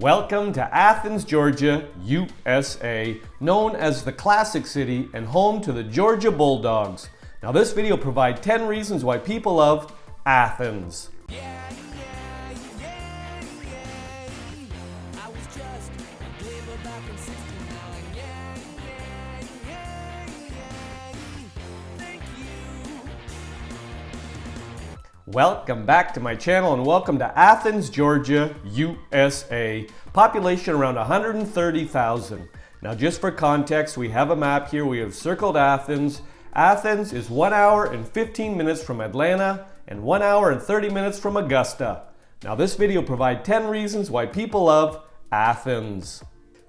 Welcome to Athens, Georgia, USA, known as the Classic City and home to the Georgia Bulldogs. Now this video provides 10 reasons why people love Athens. Welcome back to my channel and welcome to Athens, Georgia, USA. Population around 130,000. Now just for context, we have a map here. We have circled Athens. Athens is 1 hour and 15 minutes from Atlanta and 1 hour and 30 minutes from Augusta. Now this video provides 10 reasons why people love Athens.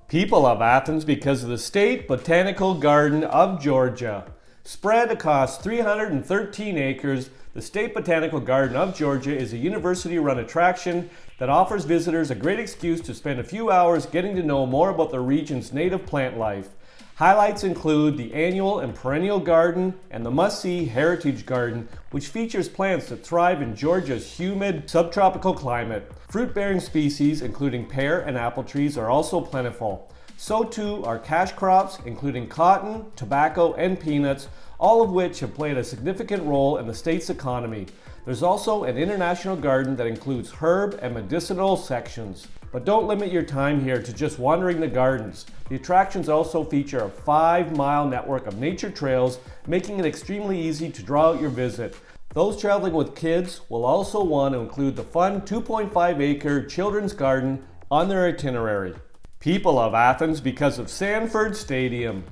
People love Athens because of the State Botanical Garden of Georgia. Spread across 313 acres, the State Botanical Garden of Georgia is a university-run attraction that offers visitors a great excuse to spend a few hours getting to know more about the region's native plant life. Highlights include the annual and perennial garden and the must-see Heritage Garden, which features plants that thrive in Georgia's humid subtropical climate. Fruit-bearing species, including pear and apple trees, are also plentiful. So too are cash crops, including cotton, tobacco, and peanuts, all of which have played a significant role in the state's economy. There's also an international garden that includes herb and medicinal sections. But don't limit your time here to just wandering the gardens. The attractions also feature a 5-mile network of nature trails, making it extremely easy to draw out your visit. Those traveling with kids will also want to include the fun 2.5-acre children's garden on their itinerary. People love Athens because of Sanford Stadium.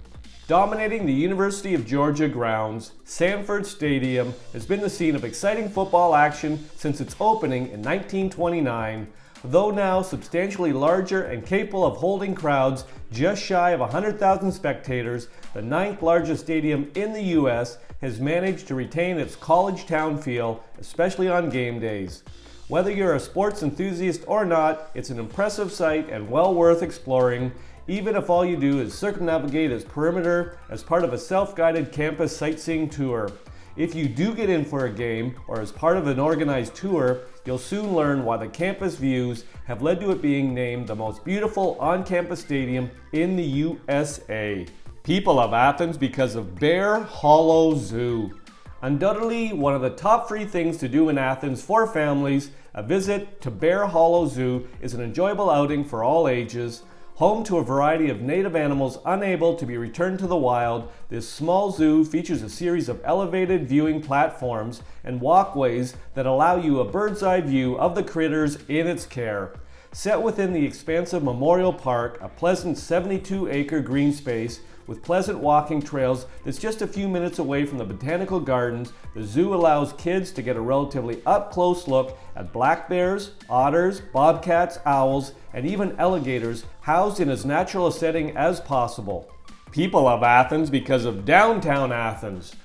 Dominating the University of Georgia grounds, Sanford Stadium has been the scene of exciting football action since its opening in 1929. Though now substantially larger and capable of holding crowds just shy of 100,000 spectators, the 9th largest stadium in the U.S. has managed to retain its college town feel, especially on game days. Whether you're a sports enthusiast or not, it's an impressive sight and well worth exploring, even if all you do is circumnavigate its perimeter as part of a self-guided campus sightseeing tour. If you do get in for a game or as part of an organized tour, you'll soon learn why the campus views have led to it being named the most beautiful on-campus stadium in the USA. People love Athens because of Bear Hollow Zoo. Undoubtedly one of the top 3 things to do in Athens for families, a visit to Bear Hollow Zoo is an enjoyable outing for all ages. Home to a variety of native animals unable to be returned to the wild, this small zoo features a series of elevated viewing platforms and walkways that allow you a bird's-eye view of the critters in its care. Set within the expansive Memorial Park, a pleasant 72-acre green space with pleasant walking trails that's just a few minutes away from the Botanical Gardens, the zoo allows kids to get a relatively up-close look at black bears, otters, bobcats, owls, and even alligators housed in as natural a setting as possible. People love Athens because of downtown Athens.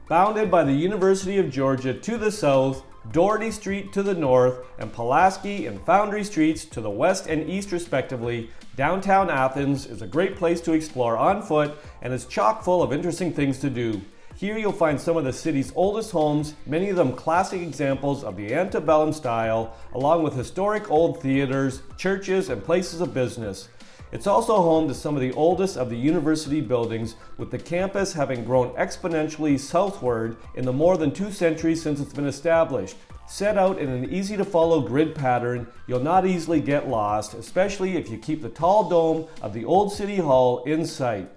Bounded by the University of Georgia to the south, Doherty Street to the north, and Pulaski and Foundry Streets to the west and east respectively, downtown Athens is a great place to explore on foot and is chock full of interesting things to do. Here you'll find some of the city's oldest homes, many of them classic examples of the antebellum style, along with historic old theaters, churches, and places of business. It's also home to some of the oldest of the university buildings, with the campus having grown exponentially southward in the more than 2 centuries since it's been established. Set out in an easy-to-follow grid pattern, you'll not easily get lost, especially if you keep the tall dome of the old City Hall in sight.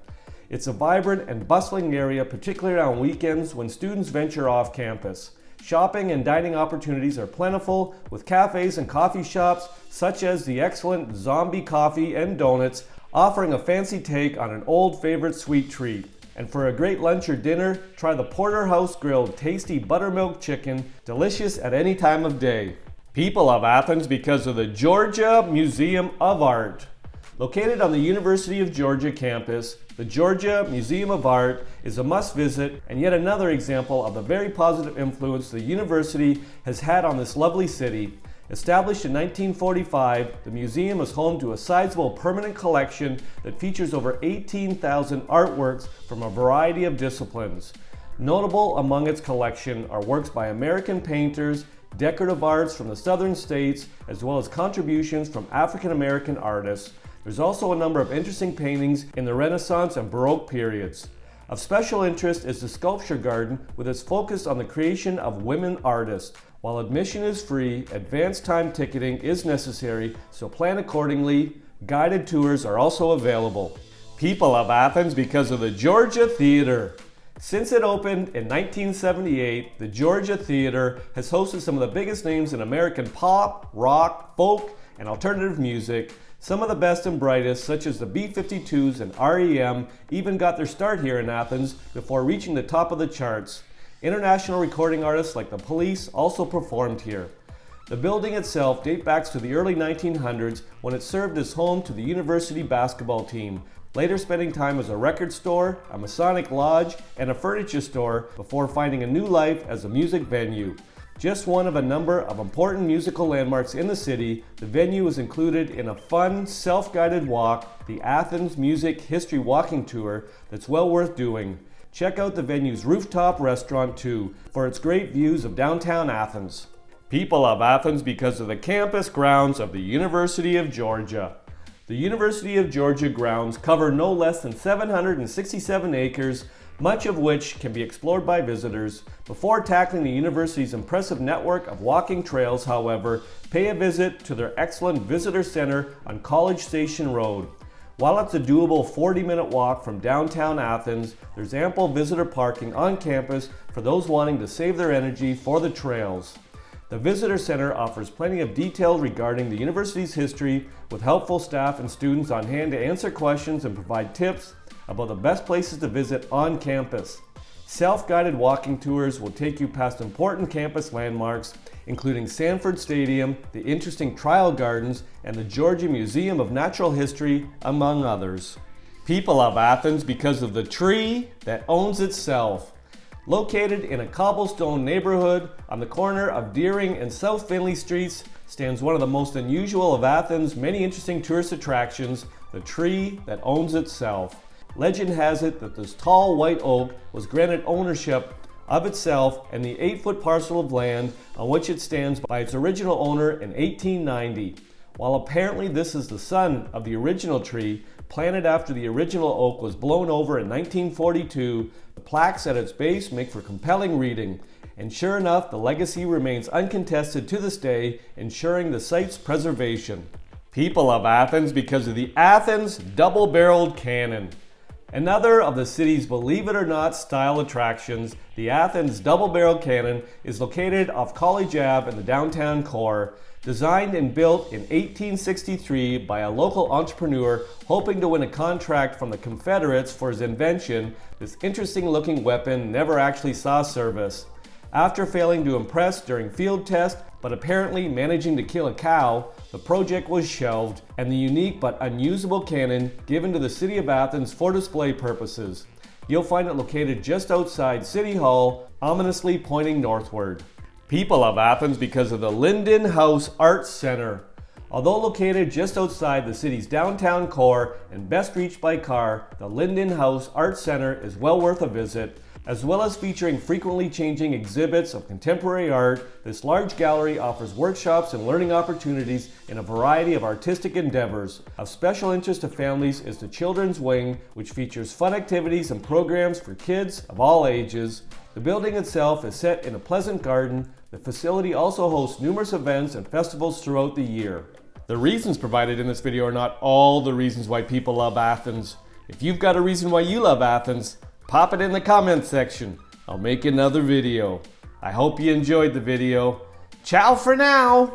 It's a vibrant and bustling area, particularly on weekends when students venture off campus. Shopping and dining opportunities are plentiful, with cafes and coffee shops such as the excellent Zombie Coffee and Donuts offering a fancy take on an old favorite sweet treat. And for a great lunch or dinner, try the Porterhouse Grilled tasty buttermilk chicken, delicious at any time of day. People love Athens because of the Georgia Museum of Art. Located on the University of Georgia campus, the Georgia Museum of Art is a must-visit and yet another example of the very positive influence the university has had on this lovely city. Established in 1945, the museum is home to a sizable permanent collection that features over 18,000 artworks from a variety of disciplines. Notable among its collection are works by American painters, decorative arts from the southern states, as well as contributions from African American artists. There's also a number of interesting paintings in the Renaissance and Baroque periods. Of special interest is the sculpture garden with its focus on the creation of women artists. While admission is free, advanced time ticketing is necessary, so plan accordingly. Guided tours are also available. People of Athens because of the Georgia Theater. Since it opened in 1978, the Georgia Theater has hosted some of the biggest names in American pop, rock, folk, and alternative music. Some of the best and brightest, such as the B-52s and REM, even got their start here in Athens before reaching the top of the charts. International recording artists like the Police also performed here. The building itself dates back to the early 1900s when it served as home to the university basketball team, later spending time as a record store, a Masonic lodge, and a furniture store before finding a new life as a music venue. Just one of a number of important musical landmarks in the city, the venue is included in a fun, self-guided walk, the Athens Music History Walking Tour, that's well worth doing. Check out the venue's rooftop restaurant too, for its great views of downtown Athens. People of Athens because of the campus grounds of the University of Georgia. The University of Georgia grounds cover no less than 767 acres, much of which can be explored by visitors. Before tackling the university's impressive network of walking trails, however, pay a visit to their excellent visitor center on College Station Road. While it's a doable 40-minute walk from downtown Athens, there's ample visitor parking on campus for those wanting to save their energy for the trails. The Visitor Center offers plenty of detail regarding the university's history, with helpful staff and students on hand to answer questions and provide tips about the best places to visit on campus. Self-guided walking tours will take you past important campus landmarks, including Sanford Stadium, the interesting Trial Gardens, and the Georgia Museum of Natural History, among others. People of Athens because of the tree that owns itself. Located in a cobblestone neighborhood on the corner of Deering and South Finley Streets stands one of the most unusual of Athens' many interesting tourist attractions, the tree that owns itself. Legend has it that this tall white oak was granted ownership of itself and the 8-foot parcel of land on which it stands by its original owner in 1890. While apparently this is the son of the original tree, planted after the original oak was blown over in 1942, the plaques at its base make for compelling reading. And sure enough, the legacy remains uncontested to this day, ensuring the site's preservation. People of Athens because of the Athens double-barreled cannon. Another of the city's believe it or not style attractions, the Athens double-barreled cannon is located off College Ave in the downtown core. Designed and built in 1863 by a local entrepreneur hoping to win a contract from the Confederates for his invention, this interesting looking weapon never actually saw service. After failing to impress during field tests, but apparently managing to kill a cow, the project was shelved and the unique but unusable cannon given to the city of Athens for display purposes. You'll find it located just outside City Hall, ominously pointing northward. People of Athens because of the Lyndon House Arts Center. Although located just outside the city's downtown core and best reached by car, the Lyndon House Arts Center is well worth a visit. As well as featuring frequently changing exhibits of contemporary art, this large gallery offers workshops and learning opportunities in a variety of artistic endeavors. Of special interest to families is the Children's Wing, which features fun activities and programs for kids of all ages. The building itself is set in a pleasant garden. The facility also hosts numerous events and festivals throughout the year. The reasons provided in this video are not all the reasons why people love Athens. If you've got a reason why you love Athens, pop it in the comment section. I'll make another video. I hope you enjoyed the video. Ciao for now!